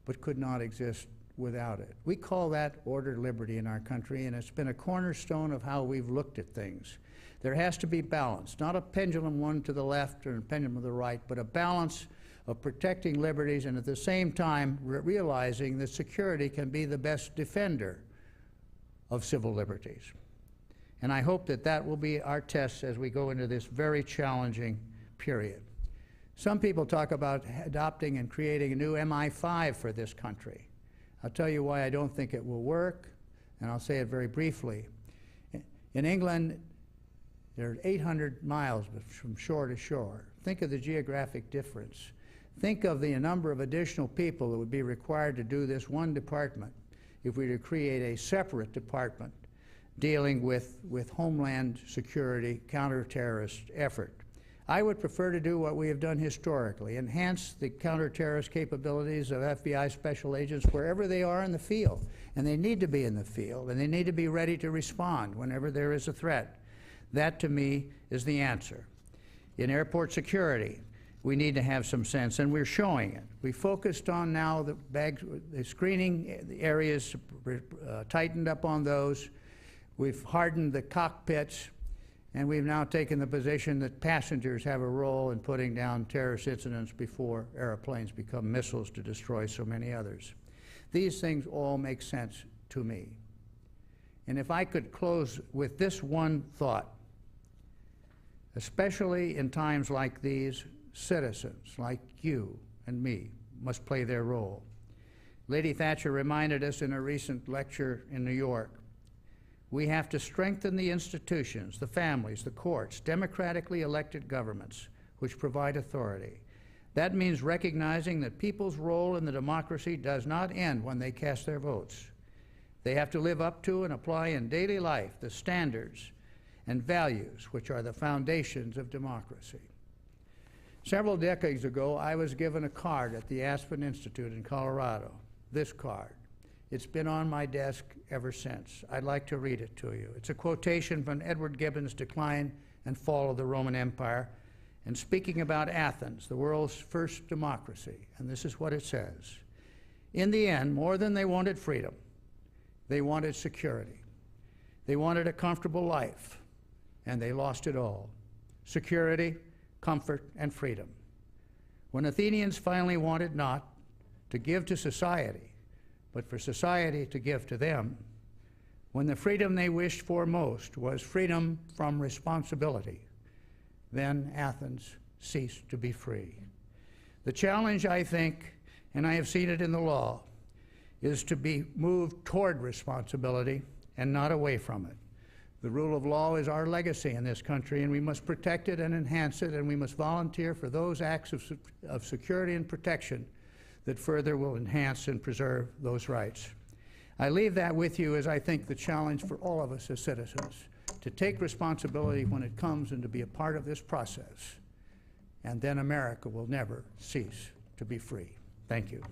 but could not exist without it. We call that order liberty in our country, and it's been a cornerstone of how we've looked at things. There has to be balance, not a pendulum one to the left or a pendulum to the right, but a balance of protecting liberties and at the same time realizing that security can be the best defender of civil liberties. And I hope that that will be our test as we go into this very challenging period. Some people talk about adopting and creating a new MI5 for this country. I'll tell you why I don't think it will work, and I'll say it very briefly. In England, there are 800 miles from shore to shore. Think of the geographic difference. Think of the number of additional people that would be required to do this one department if we were to create a separate department dealing with Homeland Security, counter-terrorist effort. I would prefer to do what we have done historically, enhance the counter-terrorist capabilities of FBI special agents wherever they are in the field. And they need to be in the field, and they need to be ready to respond whenever there is a threat. That, to me, is the answer. In airport security, we need to have some sense, and we're showing it. We focused on now the screening areas, tightened up on those. We've hardened the cockpits, and we've now taken the position that passengers have a role in putting down terrorist incidents before airplanes become missiles to destroy so many others. These things all make sense to me. And if I could close with this one thought, especially in times like these, citizens like you and me must play their role. Lady Thatcher reminded us in a recent lecture in New York, we have to strengthen the institutions, the families, the courts, democratically elected governments which provide authority. That means recognizing that people's role in the democracy does not end when they cast their votes. They have to live up to and apply in daily life the standards and values which are the foundations of democracy. Several decades ago, I was given a card at the Aspen Institute in Colorado, this card. It's been on my desk ever since. I'd like to read it to you. It's a quotation from Edward Gibbon's Decline and Fall of the Roman Empire, and speaking about Athens, the world's first democracy. And this is what it says. In the end, more than they wanted freedom, they wanted security. They wanted a comfortable life, and they lost it all. Security, comfort, and freedom. When Athenians finally wanted not to give to society, but for society to give to them, when the freedom they wished for most was freedom from responsibility, then Athens ceased to be free. The challenge, I think, and I have seen it in the law, is to be moved toward responsibility and not away from it. The rule of law is our legacy in this country, and we must protect it and enhance it, and we must volunteer for those acts of security and protection that further will enhance and preserve those rights. I leave that with you as I think the challenge for all of us as citizens, to take responsibility when it comes and to be a part of this process, and then America will never cease to be free. Thank you.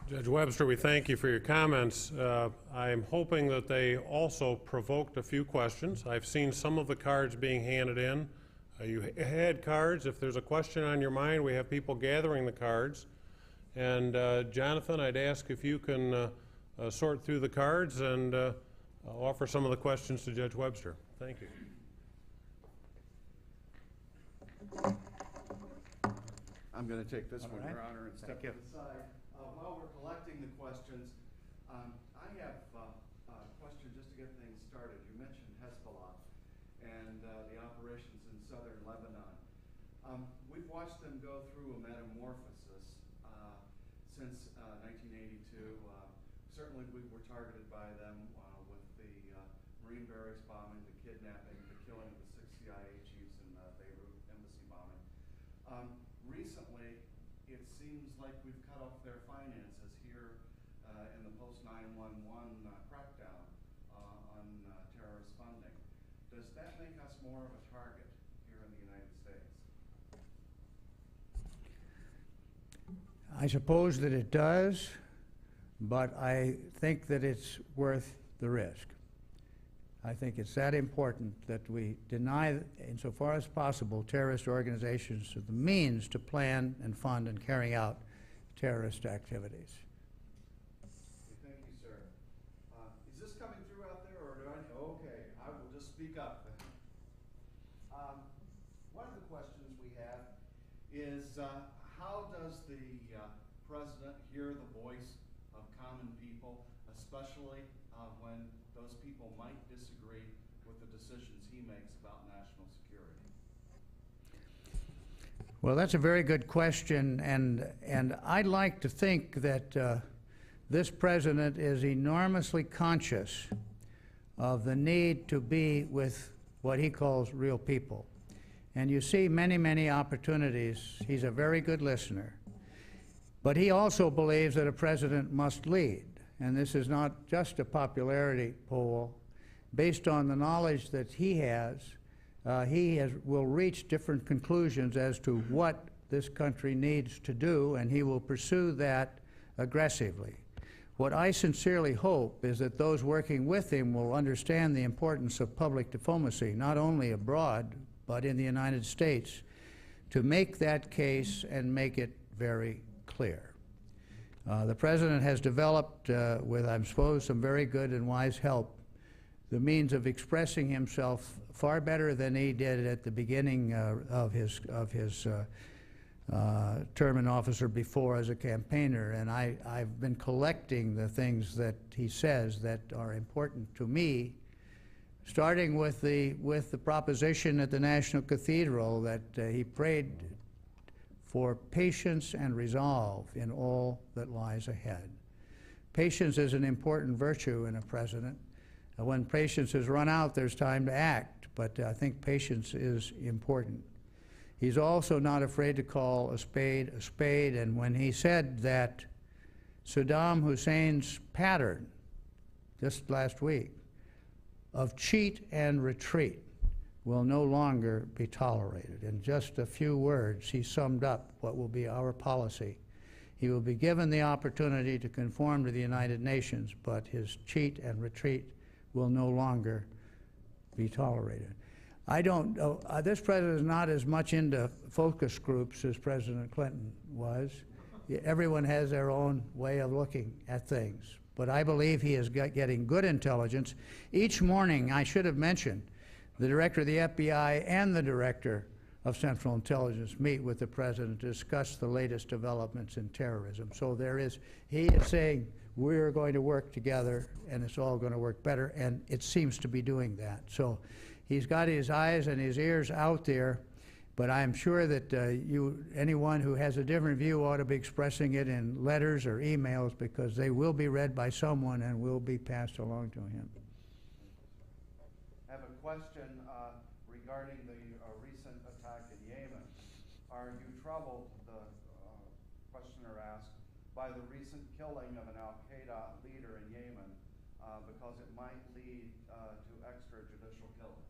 Judge Webster, we thank you for your comments. I'm hoping that they also provoked a few questions. I've seen some of the cards being handed in. You had cards. If there's a question on your mind, we have people gathering the cards. And Jonathan, I'd ask if you can sort through the cards and offer some of the questions to Judge Webster. Thank you. I'm going to take this one, right. Your Honor, and step to the side. While we're collecting the questions, I have a question just to get things started. You mentioned Hezbollah and the operations in southern Lebanon. We've watched them go through a metamorphosis since 1982. Certainly we were targeted by them with the Marine barracks bombing, the kidnapping, the killing of the 6 CIA chiefs in Beirut, embassy bombing. Recently, it seems like we've cut off their finances here in the post-9/11 crackdown on terrorist funding. Does that make us more of a target here in the United States? I suppose that it does, but I think that it's worth the risk. I think it's that important that we deny, insofar as possible, terrorist organizations the means to plan and fund and carry out terrorist activities. Thank you, sir. Is this coming through out there, or do I? Okay, I will just speak up then. One of the questions we have is how does the president hear the voice of common people, especially when those people might disagree with the decisions he makes about national security? Well, that's a very good question, and I'd like to think that this president is enormously conscious of the need to be with what he calls real people. And you see many, many opportunities. He's a very good listener. But he also believes that a president must lead. And this is not just a popularity poll. based on the knowledge that he will reach different conclusions as to what this country needs to do, and he will pursue that aggressively. What I sincerely hope is that those working with him will understand the importance of public diplomacy, not only abroad, but in the United States, to make that case and make it very clear. The President has developed, with, I suppose, some very good and wise help, the means of expressing himself far better than he did at the beginning of his term in office or before as a campaigner. And I've been collecting the things that he says that are important to me, starting with the proposition at the National Cathedral that he prayed for patience and resolve in all that lies ahead. Patience is an important virtue in a president. When patience is run out, there's time to act, but I think patience is important. He's also not afraid to call a spade, and when he said that Saddam Hussein's pattern, just last week, of cheat and retreat will no longer be tolerated. In just a few words, he summed up what will be our policy. He will be given the opportunity to conform to the United Nations, but his cheat and retreat will no longer be tolerated. I don't know, this president is not as much into focus groups as President Clinton was. Everyone has their own way of looking at things. But I believe he is getting good intelligence. Each morning, I should have mentioned, the director of the FBI and the director of Central Intelligence meet with the president to discuss the latest developments in terrorism. So he is saying, we're going to work together and it's all going to work better, and it seems to be doing that. So he's got his eyes and his ears out there, but I'm sure that anyone who has a different view ought to be expressing it in letters or emails, because they will be read by someone and will be passed along to him. I have a question regarding the recent attack in Yemen. Are you troubled, the questioner asked, by the recent killing of an al-Qaeda leader in Yemen because it might lead to extrajudicial killings?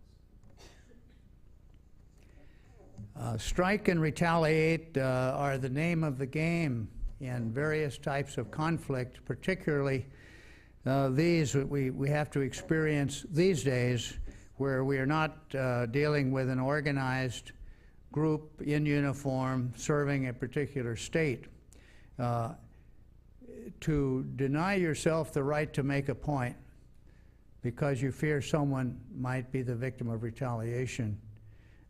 Strike and retaliate are the name of the game in various types of conflict, particularly these we have to experience these days, where we are not dealing with an organized group in uniform serving a particular state. To deny yourself the right to make a point because you fear someone might be the victim of retaliation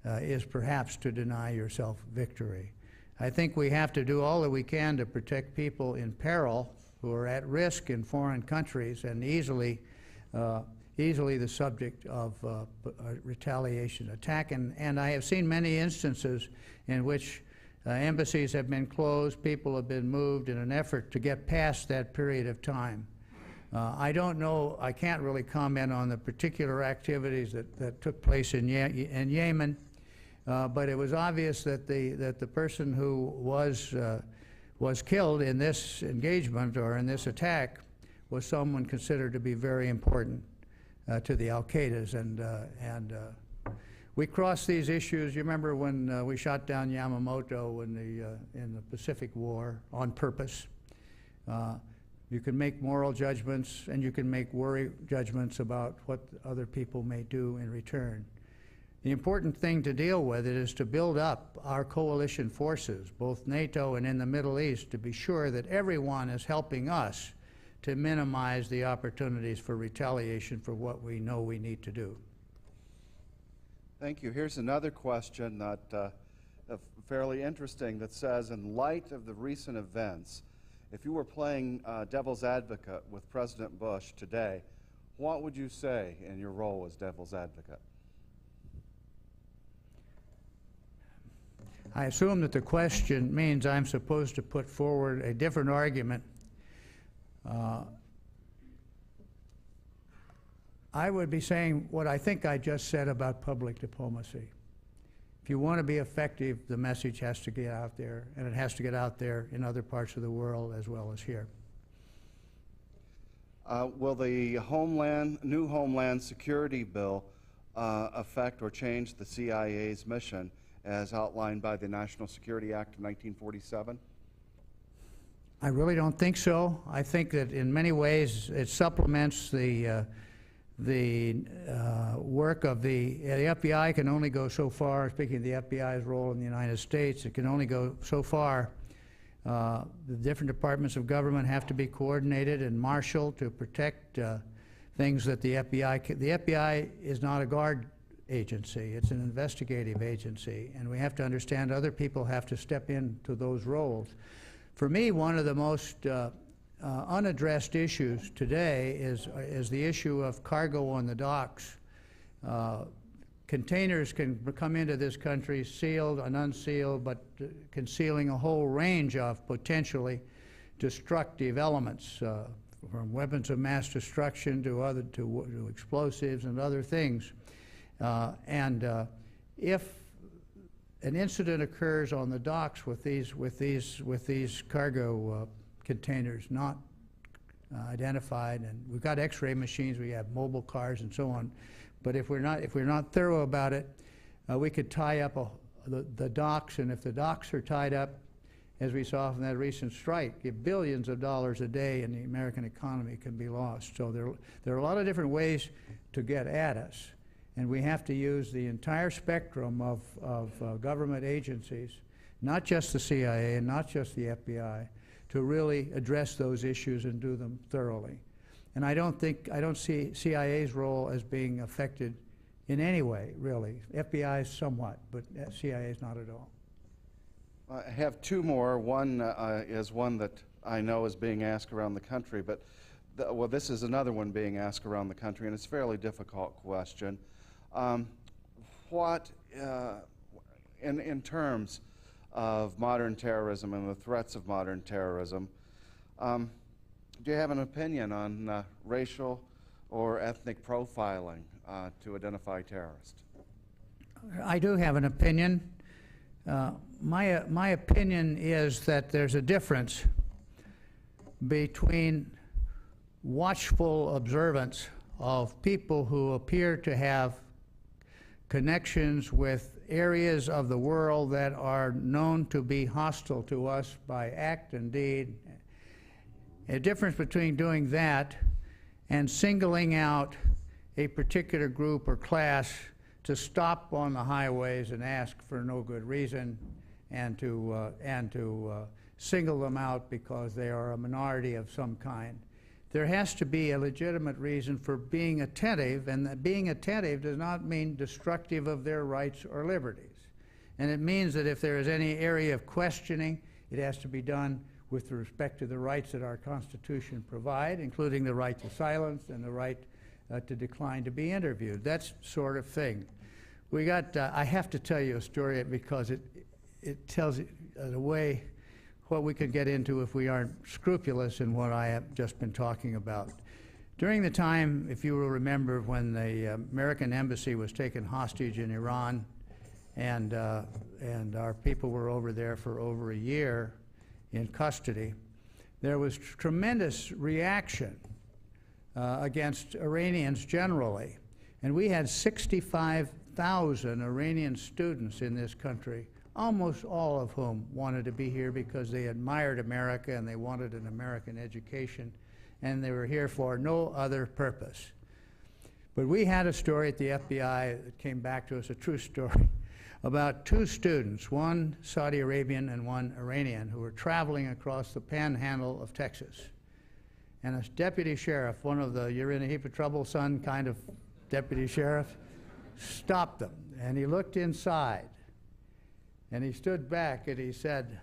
is perhaps to deny yourself victory. I think we have to do all that we can to protect people in peril who are at risk in foreign countries and easily the subject of a retaliation attack. And I have seen many instances in which embassies have been closed, people have been moved in an effort to get past that period of time. I don't know, I can't really comment on the particular activities that took place in Yemen, but it was obvious that the person who was killed in this engagement or in this attack was someone considered to be very important to the al-Qaedas, and we crossed these issues. You remember when we shot down Yamamoto in the Pacific War on purpose. You can make moral judgments and you can make worry judgments about what other people may do in return. The important thing to deal with is to build up our coalition forces, both NATO and in the Middle East, to be sure that everyone is helping us to minimize the opportunities for retaliation for what we know we need to do. Thank you. Here's another question that fairly interesting that says, in light of the recent events, if you were playing devil's advocate with President Bush today, what would you say in your role as devil's advocate? I assume that the question means I'm supposed to put forward a different argument. I would be saying what I think I just said about public diplomacy. If you want to be effective, the message has to get out there, and it has to get out there in other parts of the world as well as here. Will the new Homeland Security Bill affect or change the CIA's mission as outlined by the National Security Act of 1947? I really don't think so. I think that in many ways it supplements the work of the FBI can only go so far. Speaking of the FBI's role in the United States, it can only go so far. The different departments of government have to be coordinated and marshaled to protect things that the FBI is not a guard agency. It's an investigative agency, and we have to understand other people have to step into those roles. For me, one of the most unaddressed issues today is the issue of cargo on the docks. Containers can come into this country sealed and unsealed, but concealing a whole range of potentially destructive elements, from weapons of mass destruction to explosives and other things. If an incident occurs on the docks with these cargo containers not identified, and we've got X-ray machines, we have mobile cars and so on, but if we're not thorough about it, we could tie up the docks, and if the docks are tied up, as we saw from that recent strike, billions of dollars a day in the American economy can be lost. So there are a lot of different ways to get at us, and we have to use the entire spectrum of government agencies, not just the CIA and not just the FBI, to really address those issues and do them thoroughly. And I don't see CIA's role as being affected in any way, really. FBI somewhat, but CIA's not at all. I have two more. One is one that I know is being asked around the country, but well, this is another one being asked around the country, and it's a fairly difficult question. In terms of modern terrorism and the threats of modern terrorism, do you have an opinion on racial or ethnic profiling to identify terrorists? I do have an opinion. My opinion is that there's a difference between watchful observance of people who appear to have connections with areas of the world that are known to be hostile to us by act and deed. A difference between doing that and singling out a particular group or class to stop on the highways and ask for no good reason, and to single them out because they are a minority of some kind. There has to be a legitimate reason for being attentive, and that being attentive does not mean destructive of their rights or liberties. And it means that if there is any area of questioning, it has to be done with respect to the rights that our Constitution provide, including the right to silence and the right to decline to be interviewed. That sort of thing. We got, I have to tell you a story because it tells the way what we could get into if we aren't scrupulous in what I have just been talking about. During the time, if you will remember, when the American embassy was taken hostage in Iran, and our people were over there for over a year in custody, there was tremendous reaction against Iranians generally. And we had 65,000 Iranian students in this country, almost all of whom wanted to be here because they admired America and they wanted an American education, and they were here for no other purpose. But we had a story at the FBI that came back to us, a true story, about two students, one Saudi Arabian and one Iranian, who were traveling across the panhandle of Texas. And a deputy sheriff, one of the you're in a heap of trouble, son kind of deputy sheriff, stopped them. And he looked inside. And he stood back and he said,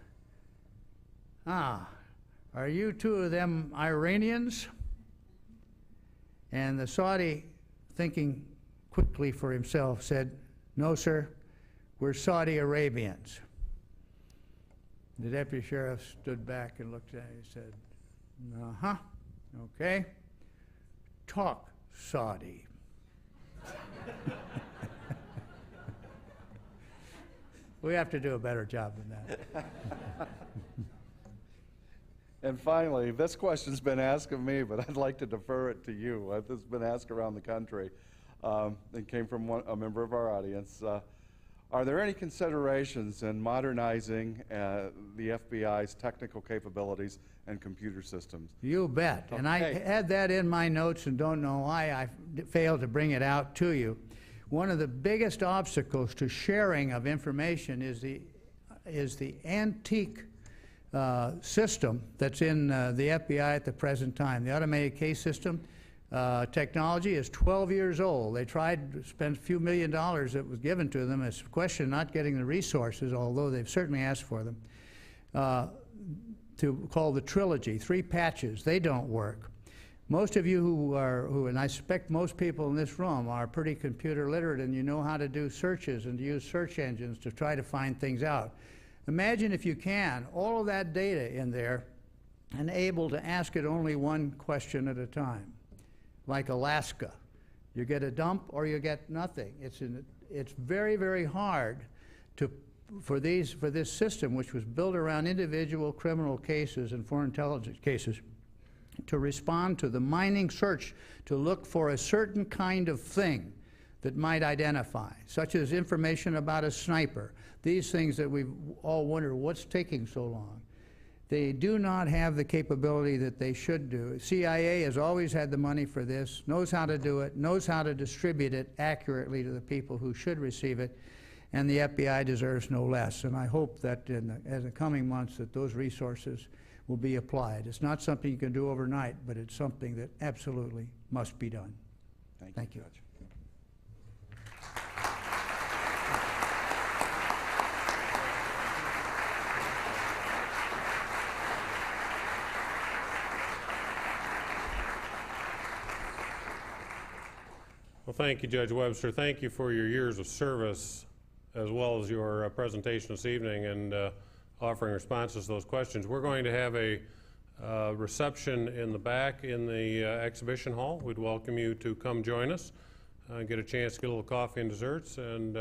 "Ah, are you two of them Iranians?" And the Saudi, thinking quickly for himself, said, "No, sir, we're Saudi Arabians." The deputy sheriff stood back and looked at him and said, "Uh-huh, okay, talk Saudi." We have to do a better job than that. And finally, this question's been asked of me, but I'd like to defer it to you. This has been asked around the country. It came from a member of our audience. Are there any considerations in modernizing the FBI's technical capabilities and computer systems? You bet. And I had that in my notes and don't know why I failed to bring it out to you. One of the biggest obstacles to sharing of information is the antique system that's in the FBI at the present time. The automated case system technology is 12 years old. They tried to spend a few $1 million that was given to them. It's a question of not getting the resources, although they've certainly asked for them, to call the trilogy, 3 patches. They don't work. Most of you and I suspect most people in this room are pretty computer literate, and you know how to do searches and to use search engines to try to find things out. Imagine, if you can, all of that data in there and able to ask it only one question at a time, like Alaska. You get a dump or you get nothing. It's very, very hard for this system, which was built around individual criminal cases and foreign intelligence cases, to respond to the mining search to look for a certain kind of thing that might identify, such as information about a sniper. These things that we all wonder, what's taking so long? They do not have the capability that they should do. CIA has always had the money for this, knows how to do it, knows how to distribute it accurately to the people who should receive it, and the FBI deserves no less. And I hope that in the coming months that those resources will be applied. It's not something you can do overnight, but it's something that absolutely must be done. Thank you. Judge. Well, thank you, Judge Webster. Thank you for your years of service, as well as your presentation this evening and offering responses to those questions. We're going to have a reception in the back in the exhibition hall. We'd welcome you to come join us, get a chance to get a little coffee and desserts, and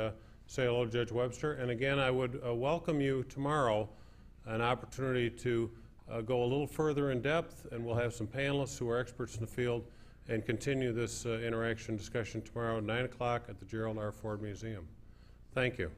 say hello to Judge Webster. And again, I would welcome you tomorrow, an opportunity to go a little further in depth, and we'll have some panelists who are experts in the field, and continue this interaction discussion tomorrow at 9 o'clock at the Gerald R. Ford Museum. Thank you.